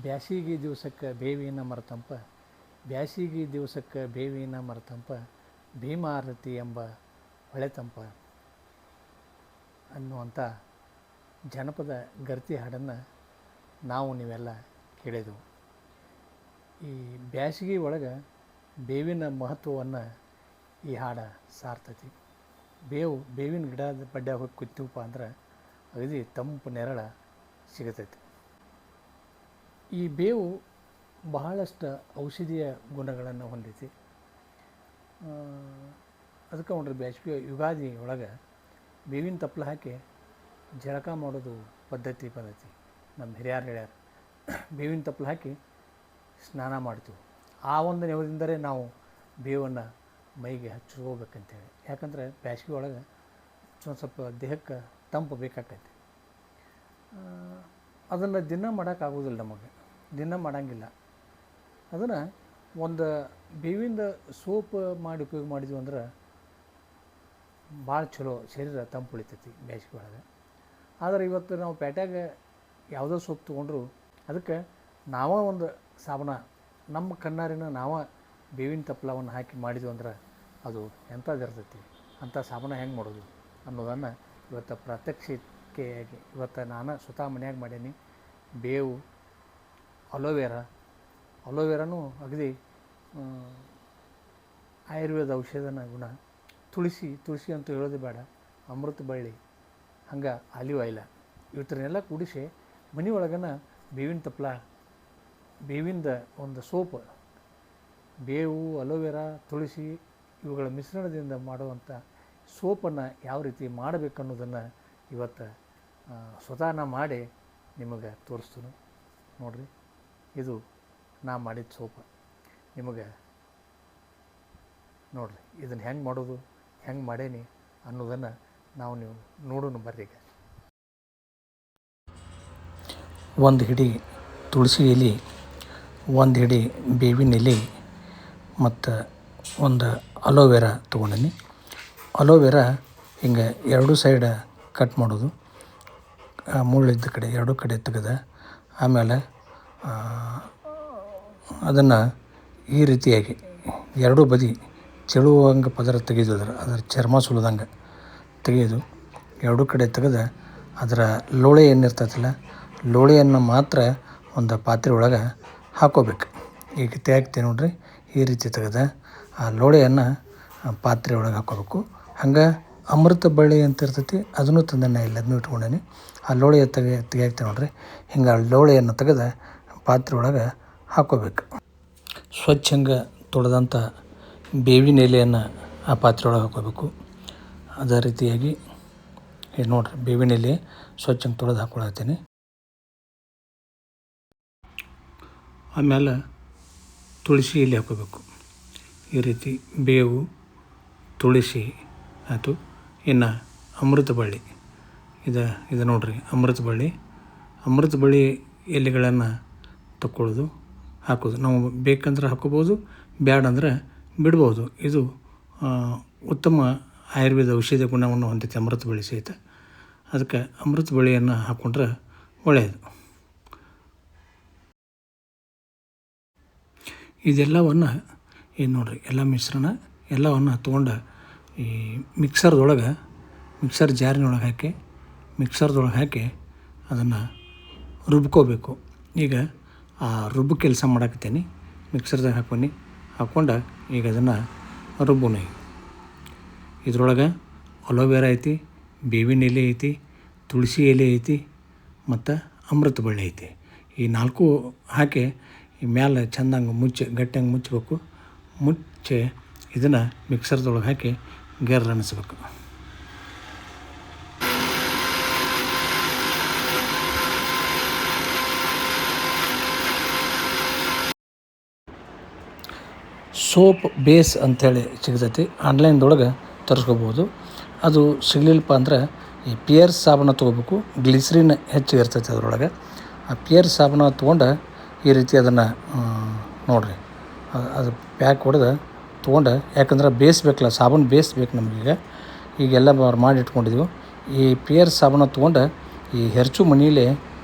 ಬ್ಯಾಸಿಗೆ ದಿವಸಕ್ಕೆ ಬೇವಿನ ಮರತಂಪ, ಬ್ಯಾಸಿಗೆ ದಿವಸಕ್ಕೆ ಬೇವಿನ ಮರತಂಪ, ಭೀಮಾರತಿ ಎಂಬ ಹೊಳೆತಂಪ ಅನ್ನುವಂಥ ಜನಪದ ಗರ್ತಿ ಹಾಡನ್ನು ನಾವು ನೀವೆಲ್ಲ ಕೇಳಿದೆವು. ಈ ಬ್ಯಾಸಿಗೆ ಒಳಗೆ ಬೇವಿನ ಮಹತ್ವವನ್ನು ಈ ಹಾಡು ಸಾರ್ತೈತಿ. ಬೇವಿನ ಗಿಡದ ಬಡ್ಡ್ಯಾಗ ಹೋಗಿ ಕೂತೀವಪ್ಪ ಅಂದ್ರೆ ಅಗದಿ ತಂಪು ನೆರಳ ಸಿಗತೈತಿ. ಈ ಬೇವು ಬಹಳಷ್ಟು ಔಷಧೀಯ ಗುಣಗಳನ್ನು ಹೊಂದೈತಿ. ಅದಕ್ಕೆ ನೋಡ್ರಿ ಬ್ಯಾಸಿಗೆ ಯುಗಾದಿ ಒಳಗೆ ಬೇವಿನ ತಪ್ಪಲು ಹಾಕಿ ಜಳಕ ಮಾಡೋದು ಪದ್ಧತಿ ಬಂದೈತಿ. ನಮ್ಮ ಹಿರಿಯರು ಹೇಳ್ಯಾರ, ಬೇವಿನ ತಪ್ಪಲು ಹಾಕಿ ಸ್ನಾನ ಮಾಡ್ತೀವಿ. ಆ ಒಂದು ನೆವದಿಂದಲೇ ನಾವು ಬೇವನ್ನು ಮೈಗೆ ಹಚ್ಕೋಬೇಕಂತೇಳಿ. ಯಾಕಂದರೆ ಬ್ಯಾಸಿಗೆ ಒಳಗೆ ಸ್ವಲ್ಪ ದೇಹಕ್ಕೆ ತಂಪು ಬೇಕಾಕೈತಿ. ಅದನ್ನು ದಿನ ಮಾಡೋಕ್ಕಾಗೋದಿಲ್ಲ, ನಮಗೆ ದಿನ ಮಾಡೋಂಗಿಲ್ಲ. ಅದನ್ನು ಒಂದು ಬೇವಿಂದ ಸೋಪ್ ಮಾಡಿ ಉಪಯೋಗ ಮಾಡಿದ್ವಿ ಅಂದ್ರೆ ಭಾಳ ಚಲೋ, ಶರೀರ ತಂಪು ಉಳಿತೈತಿ ಬೇಸಿಗೆ ಒಳಗೆ. ಆದರೆ ಇವತ್ತು ನಾವು ಪೇಟ್ಯಾಗ ಯಾವುದೋ ಸೋಪ್ ತೊಗೊಂಡ್ರು ಅದಕ್ಕೆ ನಾವೇ ಒಂದು ಸಾಬೂನ ನಮ್ಮ ಕಣ್ಣಾರಿನ ನಾವೇ ಬೇವಿನ ತಪ್ಪಲವನ್ನು ಹಾಕಿ ಮಾಡಿದ್ವಿ ಅಂದ್ರೆ ಅದು ಎಂಥದ್ದಿರ್ತೈತಿ, ಅಂಥ ಸಾಬೂನ ಹೆಂಗೆ ಮಾಡೋದು ಅನ್ನೋದನ್ನು ಇವತ್ತು ಪ್ರಾತ್ಯಕ್ಷಿಕೆಯಾಗಿ ಇವತ್ತು ನಾನು ಸ್ವತಃ ಮನ್ಯಾಗ ಮಾಡೀನಿ. ಬೇವು, ಅಲೋವೆರಾನು ಅಗದಿ ಆಯುರ್ವೇದ ಔಷಧನ ಗುಣ. ತುಳಸಿ ಅಂತೂ ಹೇಳೋದು ಬೇಡ, ಅಮೃತ ಬಳ್ಳಿ, ಹಂಗೆ ಆಲಿವ್ ಆಯಿಲ, ಇವತ್ತನ್ನೆಲ್ಲ ಕೂಡಿಸಿ ಮನೆ ಒಳಗನ ಬೇವಿನ ತಪ್ಪಲ, ಬೇವಿಂದ ಒಂದು ಸೋಪ್, ಬೇವು, ಅಲೋವೆರಾ, ತುಳಸಿ ಇವುಗಳ ಮಿಶ್ರಣದಿಂದ ಮಾಡುವಂಥ ಸೋಪನ್ನು ಯಾವ ರೀತಿ ಮಾಡಬೇಕು ಅನ್ನೋದನ್ನು ಇವತ್ತು ಸ್ವತಃ ನಾ ಮಾಡಿ ನಿಮಗೆ ತೋರಿಸ್ತೀನಿ ನೋಡಿರಿ. ಇದು ನಾ ಮಾಡಿದ ಸೋಪ ನಿಮಗೆ ನೋಡಿರಿ. ಇದನ್ನು ಹೆಂಗೆ ಮಾಡೋದು, ಹೆಂಗೆ ಮಾಡೇನಿ ಅನ್ನೋದನ್ನು ನೀವು ನೋಡೋಣ ಬರ್ರಿ. ಈಗ ಒಂದು ಹಿಡಿ ತುಳಸಿ ಎಲೆ, ಒಂದು ಹಿಡಿ ಬೇವಿನ ಎಲೆ ಮತ್ತು ಒಂದು ಅಲೋವೆರಾ ತೊಗೊಂಡೀನಿ. ಅಲೋವೆರಾ ಹಿಂಗೆ ಎರಡೂ ಸೈಡ್ ಕಟ್ ಮಾಡೋದು, ಮುಳ್ಳಿದ್ದ ಕಡೆ ಎರಡೂ ಕಡೆ ತೆಗೆದು ಆಮೇಲೆ ಅದನ್ನು ಈ ರೀತಿಯಾಗಿ ಎರಡೂ ಬದಿ ಚೆಳುವಂಗೆ ಪದರ ತೆಗೆದು ಅದರ ಚರ್ಮ ಸುಲಿದಂಗೆ ತೆಗೆಯೋದು. ಎರಡೂ ಕಡೆ ತೆಗೆದು ಅದರ ಲೋಳೆ ಏನಿರ್ತೈತಿಲ್ಲ, ಲೋಳೆಯನ್ನು ಮಾತ್ರ ಒಂದು ಪಾತ್ರೆ ಒಳಗೆ ಹಾಕೋಬೇಕು. ಈಗ ತೆಗ್ತೆ ನೋಡ್ರಿ, ಈ ರೀತಿ ತೆಗೆದು ಆ ಲೋಳೆಯನ್ನು ಪಾತ್ರೆ ಒಳಗೆ ಹಾಕೋಬೇಕು. ಹಂಗೆ ಅಮೃತ ಬಳ್ಳಿ ಅಂತ ಇರ್ತೈತಿ, ಅದನ್ನು ತಂದೆನ ಇಲ್ಲ, ಅದನ್ನು ಇಟ್ಕೊಂಡೇನಿ. ಆ ಲೋಳೆಯ ತೆಗಿಯಾಕ್ತೆ ನೋಡ್ರಿ, ಹಿಂಗೆ ಆ ಲೋಳೆಯನ್ನು ತೆಗೆದು ಪಾತ್ರೆ ಒಳಗೆ ಹಾಕೋಬೇಕು. ಸ್ವಚ್ಛಂಗೆ ತೊಳೆದಂಥ ಬೇವಿನ ಎಲೆಯನ್ನು ಆ ಪಾತ್ರೆ ಒಳಗೆ ಹಾಕೋಬೇಕು. ಅದೇ ರೀತಿಯಾಗಿ ಇದು ನೋಡ್ರಿ, ಬೇವಿನ ಎಲೆ ಸ್ವಚ್ಛಂಗೆ ತೊಳೆದು ಹಾಕ್ಕೊಳತ್ತೀನಿ. ಆಮೇಲೆ ತುಳಸಿ ಎಲೆ ಹಾಕೋಬೇಕು. ಈ ರೀತಿ ಬೇವು, ತುಳಸಿ ಆಯಿತು. ಇನ್ನು ಅಮೃತ ಬಳ್ಳಿ, ಇದು ನೋಡ್ರಿ ಅಮೃತ ಬಳ್ಳಿ ಎಲೆಗಳನ್ನು ತಗೊಳ್ಳೋದು, ಹಾಕೋದು. ನಾವು ಬೇಕಂದ್ರೆ ಹಾಕೋಬೋದು, ಬ್ಯಾಡ ಅಂದ್ರೆ ಬಿಡ್ಬೋದು. ಇದು ಉತ್ತಮ ಆಯುರ್ವೇದ ಔಷಧ ಗುಣವನ್ನು ಹೊಂದೈತಿ ಅಮೃತ ಬಳ್ಳಿ ಸಹಿತ. ಅದಕ್ಕೆ ಅಮೃತ ಬಳ್ಳಿಯನ್ನು ಹಾಕ್ಕೊಂಡ್ರೆ ಒಳ್ಳೆಯದು. ಇದೆಲ್ಲವನ್ನು ಏನು ನೋಡ್ರಿ, ಎಲ್ಲ ಮಿಶ್ರಣ ಎಲ್ಲವನ್ನು ತೊಗೊಂಡು ಈ ಮಿಕ್ಸರ್ ಜಾರಿನೊಳಗೆ ಹಾಕಿ ಅದನ್ನು ರುಬ್ಕೋಬೇಕು. ಈಗ ಆ ರುಬ್ಬು ಕೆಲಸ ಮಾಡಾಕತ್ತೀನಿ. ಮಿಕ್ಸರ್ದಾಗ ಹಾಕ್ಕೊಂಡು ಈಗ ಅದನ್ನು ರುಬ್ಬುನಿ. ಇದ್ರೊಳಗೆ ಅಲೋವೆರಾ ಐತಿ, ಬೇವಿನ ಎಲೆ ಐತಿ, ತುಳಸಿ ಎಲೆ ಐತಿ ಮತ್ತು ಅಮೃತ ಬಳ್ಳಿ ಐತಿ. ಈ ನಾಲ್ಕು ಹಾಕಿ ಈ ಮ್ಯಾಲೆ ಚೆಂದಂಗೆ ಗಟ್ಟಿಯಂಗೆ ಮುಚ್ಚಬೇಕು. ಮುಚ್ಚಿ ಇದನ್ನು ಮಿಕ್ಸರ್ದೊಳಗೆ ಹಾಕಿ ಗೆರ್ರ ಅನ್ನಿಸ್ಬೇಕು. ಸೋಪ್ ಬೇಸ್ ಅಂಥೇಳಿ ಸಿಗ್ತೈತಿ, ಆನ್ಲೈನ್ದೊಳಗೆ ತರಿಸ್ಕೋಬೋದು. ಅದು ಸಿಗಲಿಲ್ಲಪ್ಪ ಅಂದ್ರೆ ಈ ಪಿಯರ್ಸ್ ಸಾಬೂನು ತೊಗೋಬೇಕು. ಗ್ಲಿಸರಿನ್ ಹೆಚ್ಚು ಇರ್ತೈತೆ ಅದರೊಳಗೆ. ಆ ಪಿಯರ್ಸ್ ಸಾಬೂನು ತೊಗೊಂಡು ಈ ರೀತಿ ಅದನ್ನು ನೋಡಿರಿ, ಅದು ಪ್ಯಾಕ್ ಹೊಡೆದು ತೊಗೊಂಡು, ಯಾಕಂದ್ರೆ ಬೇಯಿಸ್ಬೇಕಲ್ಲ, ಸಾಬೂನು ಬೇಯಿಸ್ಬೇಕು ನಮಗೀಗ. ಈಗೆಲ್ಲ ಮಾಡಿ ಇಟ್ಕೊಂಡಿದ್ದೀವಿ. ಈ ಪಿಯರ್ಸ್ ಸಾಬೂನು ತೊಗೊಂಡು ಈ ಹೆರ್ಚು ಮನೇಲಿ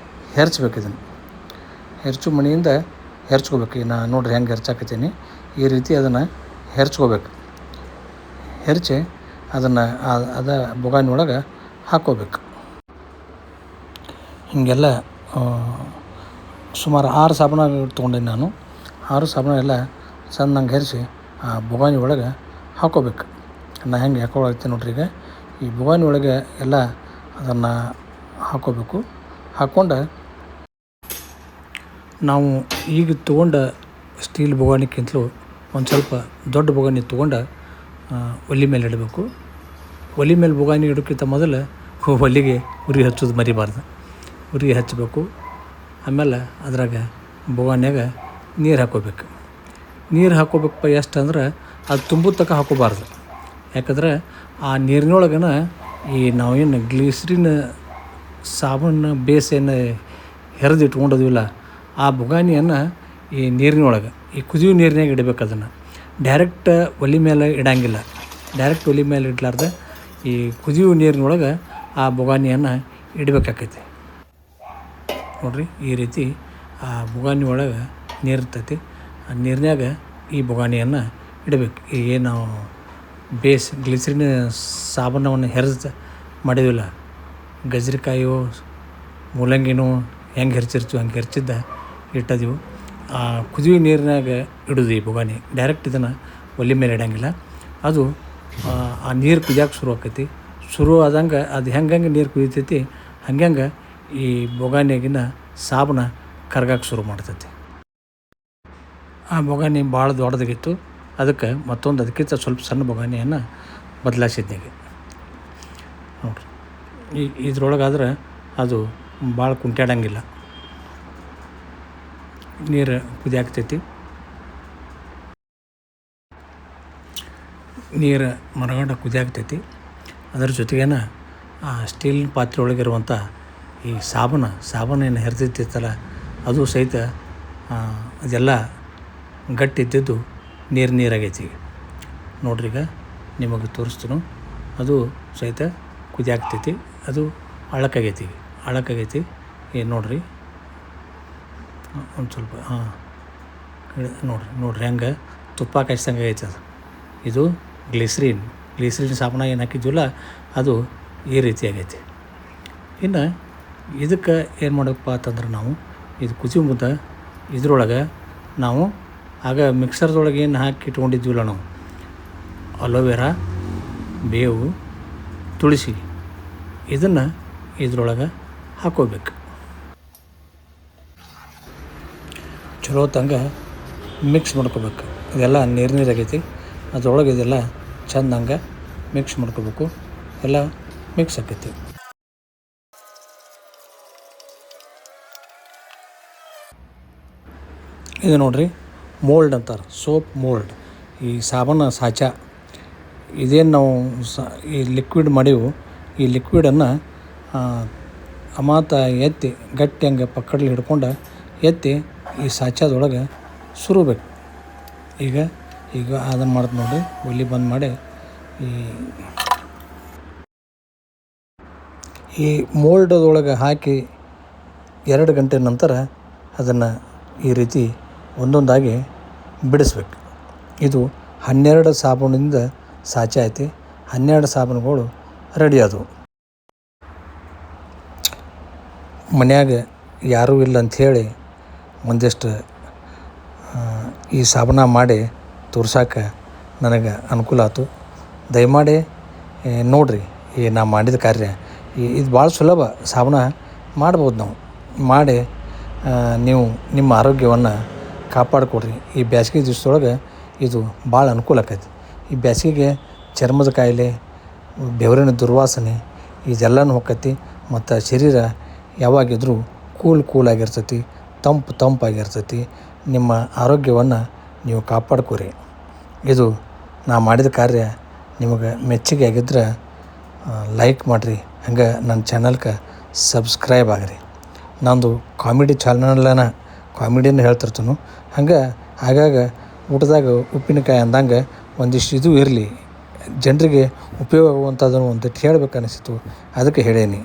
ಹೆರ್ಚ್ಬೇಕು. ಇದನ್ನು ಹೆರ್ಚು ಮಣಿಯಿಂದ ಹೆರ್ಚ್ಕೋಬೇಕು. ಈಗ ನಾನು ನೋಡಿರಿ ಹೆಂಗೆ ಹೆರ್ಚಾಕತ್ತೀನಿ, ಈ ರೀತಿ ಅದನ್ನು ಹೆರ್ಚ್ಕೋಬೇಕು. ಹೆರ್ಚಿ ಅದನ್ನು ಅದ ಬೊಗಾನಿ ಒಳಗೆ ಹಾಕ್ಕೋಬೇಕು. ಹೀಗೆಲ್ಲ ಸುಮಾರು 6 ಸಾಬೂನು ತೊಗೊಂಡೇನಿ ನಾನು. 6 ಸಾಬೂನು ಎಲ್ಲ ಸಣ್ಣಂಗೆ ಹೆರಿಸಿ ಆ ಬೊಗಾನಿ ಒಳಗೆ ಹಾಕ್ಕೋಬೇಕು. ನಾನು ಹೆಂಗೆ ಹಾಕ್ಕೊಳತ್ತೀನಿ ನೋಡ್ರಿ. ಈಗ ಈ ಬೊಗಾನಿ ಒಳಗೆ ಎಲ್ಲ ಅದನ್ನು ಹಾಕ್ಕೋಬೇಕು. ಹಾಕ್ಕೊಂಡು ನಾವು ಈಗ ತೊಗೊಂಡ ಸ್ಟೀಲ್ ಬೊಗಾನಿಕ್ಕಿಂತಲೂ ಒಂದು ಸ್ವಲ್ಪ ದೊಡ್ಡ ಬೊಗಾನಿ ತೊಗೊಂಡು ಒಲೆ ಮೇಲೆ ಇಡಬೇಕು. ಒಲೆ ಮೇಲೆ ಬೊಗಾನಿ ಇಡೋಕ್ಕಿಂತ ಮೊದಲು ಒಲೆಗೆ ಉರಿ ಹಚ್ಚೋದು ಮರಿಬಾರ್ದು. ಉರಿ ಹಚ್ಚಬೇಕು. ಆಮೇಲೆ ಅದ್ರಾಗ ಬೊಗಾನ್ಯಾಗ ನೀರು ಹಾಕ್ಕೋಬೇಕು. ನೀರು ಹಾಕ್ಕೋಬೇಕಪ್ಪ ಎಷ್ಟು ಅಂದ್ರೆ ಅದು ತುಂಬ ತನಕ ಹಾಕ್ಕೋಬಾರ್ದು. ಯಾಕಂದ್ರೆ ಆ ನೀರಿನೊಳಗನ ಈ ನಾವೇನು ಗ್ಲಿಸರಿನ್ ಸಾಬೂನು ಬೇಸೇನು ಹೆರೆದು ಇಟ್ಕೊಂಡಿದ್ವಿಲ್ಲ, ಆ ಬೊಗಾನಿಯನ್ನು ಈ ನೀರಿನೊಳಗೆ ಈ ಕುದಿಯೋ ನೀರಿನಾಗ ಇಡಬೇಕು. ಅದನ್ನು ಡೈರೆಕ್ಟ್ ಒಲೆ ಮೇಲೆ ಇಡಂಗಿಲ್ಲ. ಡೈರೆಕ್ಟ್ ಒಲೆ ಮೇಲೆ ಇಡಲಾರ್ದೆ ಈ ಕುದಿಯೋ ನೀರಿನೊಳಗೆ ಆ ಬೊಗಾನಿಯನ್ನು ಇಡಬೇಕಾಕೈತಿ. ನೋಡಿರಿ, ಈ ರೀತಿ ಆ ಬೊಗಾನಿ ಒಳಗೆ ನೀರು ಇರ್ತೈತಿ. ಆ ನೀರಿನಾಗ ಈ ಬೊಗಾನಿಯನ್ನು ಇಡಬೇಕು. ಏನು ನಾವು ಗ್ಲಿಸರಿನ್ ಸಾಬೂನವನ್ನು ಹೆರೆದು ಮಾಡಿದ್ವಿಲ್ಲ, ಗಜ್ರಿಕಾಯೋ ಮೂಲಂಗಿನೋ ಹೆಂಗೆ ಹೆರ್ಚಿರ್ತೀವಿ ಹಂಗೆ ಹೆರ್ಚಿದ್ದ ಇಟ್ಟದೀವು. ಆ ಕುದಿಯೋ ನೀರಿನಾಗ ಇಡೋದು ಈ ಬೊಗಾನಿ. ಡೈರೆಕ್ಟ್ ಇದನ್ನು ಒಲೆ ಮೇಲೆ ಇಡಂಗಿಲ್ಲ. ಅದು ಆ ನೀರು ಕುದಿಯೋಕೆ ಶುರು ಆಕೈತಿ. ಶುರು ಆದಂಗೆ ಅದು ಹೆಂಗೆ ನೀರು ಕುದಿತೈತಿ ಹಂಗೆ ಈ ಬೊಗಾನಿಯಾಗಿನ ಸಾಬೂನು ಕರ್ಗಕ್ಕೆ ಶುರು ಮಾಡ್ತೈತಿ. ಆ ಬೊಗಾನಿ ಭಾಳ ದೊಡ್ಡದಾಗಿತ್ತು. ಅದಕ್ಕೆ ಮತ್ತೊಂದು ಅದಕ್ಕಿಂತ ಸ್ವಲ್ಪ ಸಣ್ಣ ಬೊಗಾನಿಯನ್ನು ಬದಲಾಯಿಸಿದ್ನಾಗ ನೋಡಿರಿ. ಇದ್ರೊಳಗಾದ್ರೆ ಅದು ಭಾಳ ಕುಂಟ್ಯಾಡಂಗಿಲ್ಲ. ನೀರು ಕುದಿಯಾಕ್ತೈತಿ. ನೀರು ಮರಗಂಡ ಕುದಿಯಾಕ್ತೈತಿ. ಅದರ ಜೊತೆಗೇನ ಆ ಸ್ಟೀಲ್ ಪಾತ್ರೆ ಒಳಗಿರುವಂಥ ಈ ಸಾಬೂನು ಏನು ಹೆರೆದಿರ್ತೈತಲ್ಲ, ಅದು ಸಹಿತ ಅದೆಲ್ಲ ಗಟ್ಟಿ ಇದ್ದಿದ್ದು ನೀರಾಗೈತಿ. ನೋಡ್ರಿ, ಈಗ ನಿಮಗೆ ತೋರಿಸ್ತೀನಿ. ಅದು ಸಹಿತ ಕುದಿಯಾಕ್ತೈತಿ. ಅದು ಅಳಕಾಗೈತಿ. ಏನು ನೋಡಿರಿ, ಒಂದು ಸ್ವಲ್ಪ ನೋಡ್ರಿ ಹೆಂಗೆ ತುಪ್ಪ ಕಾಯಿಸ್ದಂಗೆ ಆಗೈತೆ ಅದು. ಇದು ಗ್ಲಿಸರಿನ್ ಸಾಬೂನು ಏನು ಹಾಕಿದ್ವಿಲ್ಲ, ಅದು ಈ ರೀತಿ ಆಗೈತಿ. ಇನ್ನು ಇದಕ್ಕೆ ಏನು ಮಾಡಬೇಕಪ್ಪ ಅಂತಂದ್ರೆ ನಾವು ಇದು ಕುದಿಯೋ ಮುದ್ದ ಇದ್ರೊಳಗೆ ನಾವು ಆಗ ಮಿಕ್ಸರ್ದೊಳಗೆ ಏನು ಹಾಕಿ ಇಟ್ಕೊಂಡಿದ್ವಿಲ್ಲ ನಾವು, ಅಲೋವೆರಾ, ಬೇವು, ತುಳಸಿ, ಇದನ್ನು ಇದ್ರೊಳಗೆ ಹಾಕ್ಕೋಬೇಕು. ಚಲೋ ತಂಗ ಮಿಕ್ಸ್ ಮಾಡ್ಕೋಬೇಕು. ಇದೆಲ್ಲ ನೀರಾಗೈತಿ. ಅದ್ರೊಳಗೆ ಇದೆಲ್ಲ ಚೆಂದಂಗೆ ಮಿಕ್ಸ್ ಮಾಡ್ಕೋಬೇಕು. ಎಲ್ಲ ಮಿಕ್ಸ್ ಆಕೈತಿ. ಇದು ನೋಡಿರಿ, ಮೋಲ್ಡ್ ಅಂತಾರೆ, ಸೋಪ್ ಮೋಲ್ಡ್. ಈ ಸಾಬೂನು ಸಾಚ ಇದೇನು ನಾವು ಈ ಲಿಕ್ವಿಡ್ ಮಾಡೀವು, ಈ ಲಿಕ್ವಿಡನ್ನು ಅಮಾತ ಎತ್ತಿ ಗಟ್ಟಿ ಹಂಗೆ ಪಕ್ಕಡಲ್ಲಿ ಹಿಡ್ಕೊಂಡು ಎತ್ತಿ ಈ ಸಾಚದೊಳಗೆ ಸುರಬೇಕು. ಈಗ ಅದನ್ನು ಮಾಡ್ತು ನೋಡಿರಿ. ಒಲೆ ಬಂದ್ ಮಾಡಿ ಈ ಮೋಲ್ಡದೊಳಗೆ ಹಾಕಿ 2 ಗಂಟೆ ನಂತರ ಅದನ್ನು ಈ ರೀತಿ ಒಂದೊಂದಾಗಿ ಬಿಡಿಸ್ಬೇಕು. ಇದು 12 ಸಾಬೂನಿಂದ ಸಾಚೆ ಐತಿ. 12 ಸಾಬೂನುಗಳು ರೆಡಿ ಆದವು. ಮನ್ಯಾಗ ಯಾರೂ ಇಲ್ಲ ಅಂಥೇಳಿ ಒಂದಿಷ್ಟು ಈ ಸಾಬೂನು ಮಾಡಿ ತೋರ್ಸೋಕೆ ನನಗೆ ಅನುಕೂಲ ಆಯ್ತು. ದಯಮಾಡಿ ನೋಡಿರಿ ಈ ನಾ ಮಾಡಿದ ಕಾರ್ಯ. ಇದು ಭಾಳ ಸುಲಭ. ಸಾಬೂನು ಮಾಡ್ಬೋದು ನಾವು. ಮಾಡಿ ನೀವು ನಿಮ್ಮ ಆರೋಗ್ಯವನ್ನು ಕಾಪಾಡಿಕೊಡ್ರಿ. ಈ ಬೇಸಿಗೆ ದಿವ್ಸದೊಳಗೆ ಇದು ಭಾಳ ಅನುಕೂಲ ಆಕೈತಿ. ಈ ಬೇಸಿಗೆಗೆ ಚರ್ಮದ ಕಾಯಿಲೆ, ಬೆವರಿನ ದುರ್ವಾಸನೆ ಇದೆಲ್ಲನೂ ಹೋಕ್ಕೈತಿ. ಮತ್ತು ಶರೀರ ಯಾವಾಗಿದ್ರೂ ಕೂಲಾಗಿರ್ತೈತಿ, ತಂಪಾಗಿರ್ತೈತಿ. ನಿಮ್ಮ ಆರೋಗ್ಯವನ್ನು ನೀವು ಕಾಪಾಡ್ಕೊರಿ. ಇದು ನಾ ಮಾಡಿದ ಕಾರ್ಯ ನಿಮಗೆ ಮೆಚ್ಚುಗೆ ಆಗಿದ್ರೆ ಲೈಕ್ ಮಾಡಿರಿ. ಹಂಗೆ ನನ್ನ ಚಾನಲ್ಗೆ ಸಬ್ಸ್ಕ್ರೈಬ್ ಆಗಿರಿ. ನಂದು ಕಾಮಿಡಿ ಚಾನಲನ ಕಾಮಿಡಿಯನ್ನು ಹೇಳ್ತಿರ್ತೀನಿ. ಹಂಗೆ ಆಗಾಗ ಊಟದಾಗ ಉಪ್ಪಿನಕಾಯಿ ಅಂದಂಗೆ ಒಂದಿಷ್ಟು ಇದು ಇರಲಿ, ಜನರಿಗೆ ಉಪಯೋಗ ಆಗುವಂಥದ್ದನ್ನು ಒಂದಿಟ್ಟು ಹೇಳ್ಬೇಕು ಅನಿಸಿತು, ಅದಕ್ಕೆ ಹೇಳೀನಿ.